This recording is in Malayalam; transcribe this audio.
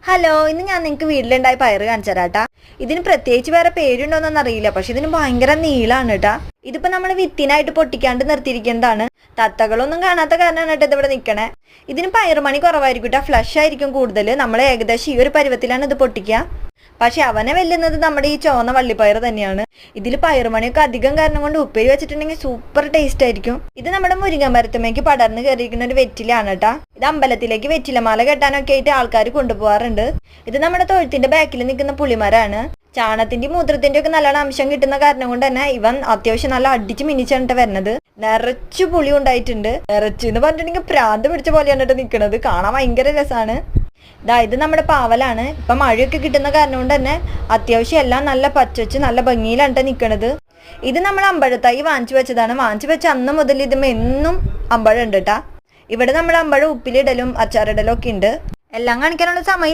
ഹലോ, ഇന്ന് ഞാൻ നിങ്ങൾക്ക് വീട്ടിലുണ്ടായ പയറ് കാണിച്ചു തരാട്ടാ. ഇതിന് പ്രത്യേകിച്ച് വേറെ പേരുണ്ടോന്നൊന്നും അറിയില്ല, പക്ഷെ ഇതിന് ഭയങ്കര നീളാണ് കേട്ടാ. ഇതിപ്പോ നമ്മൾ വിത്തിനായിട്ട് പൊട്ടിക്കാണ്ട് നിർത്തിയിരിക്കുന്നതാണ്. തത്തകളൊന്നും കാണാത്ത കാരണമാണ് കേട്ടോ ഇതിവിടെ നിൽക്കണേ. ഇതിന് പയറുമണി കുറവായിരിക്കും കേട്ടോ, ഫ്ലഷ് ആയിരിക്കും കൂടുതൽ. നമ്മൾ ഏകദേശം ഈ ഒരു പരുവത്തിലാണ് ഇത് പൊട്ടിക്കുക. പക്ഷെ അവനെ വെല്ലുന്നത് നമ്മുടെ ഈ ചുവന്ന വള്ളിപ്പയർ തന്നെയാണ്. ഇതിൽ പയറുമണിയൊക്കെ അധികം കാരണം കൊണ്ട് ഉപ്പേരി വെച്ചിട്ടുണ്ടെങ്കിൽ സൂപ്പർ ടേസ്റ്റ് ആയിരിക്കും. ഇത് നമ്മുടെ മുരിങ്ങ മരത്തുമേക്ക് പടർന്ന് കയറിയിരിക്കുന്ന ഒരു വെറ്റിലാണ് കേട്ടാ. ഇത് അമ്പലത്തിലേക്ക് വെറ്റിലമാല കെട്ടാനൊക്കെ ആയിട്ട് ആൾക്കാർ കൊണ്ടുപോകാറുണ്ട്. ഇത് നമ്മുടെ തൊഴുത്തിന്റെ ബാക്കിൽ നിൽക്കുന്ന പുളിമരാണ്. ചാണത്തിന്റെ മൂത്രത്തിന്റെ ഒക്കെ നല്ലോണം അംശം കിട്ടുന്ന കാരണം കൊണ്ട് തന്നെ ഇവൻ അത്യാവശ്യം നല്ല അടിച്ച് മിനിച്ചാണ് വരുന്നത്. നിറച്ചു പുളി ഉണ്ടായിട്ടുണ്ട്. നിറച്ചു എന്ന് പറഞ്ഞിട്ടുണ്ടെങ്കിൽ പ്രാന്ത് പിടിച്ച പോലെയാണ് കേട്ടോ നിൽക്കുന്നത്. കാണാൻ ഭയങ്കര രസമാണ്. ഇത് നമ്മുടെ പാവലാണ്. ഇപ്പൊ മഴയൊക്കെ കിട്ടുന്ന കാരണം കൊണ്ട് തന്നെ അത്യാവശ്യം എല്ലാം നല്ല പച്ചവെച്ച് നല്ല ഭംഗിയിലാണ് നിൽക്കണത്. ഇത് നമ്മൾ അമ്പഴത്തായി വാങ്ങിച്ചു വെച്ചതാണ്. വാങ്ങിച്ചു വെച്ച അന്ന് മുതൽ ഇതും എന്നും അമ്പഴം ഉണ്ട് കേട്ടാ. ഇവിടെ നമ്മൾ അമ്പഴം ഉപ്പിലിടലും അച്ചാറിടലും ഒക്കെ ഉണ്ട്. എല്ലാം കാണിക്കാനുള്ള സമയം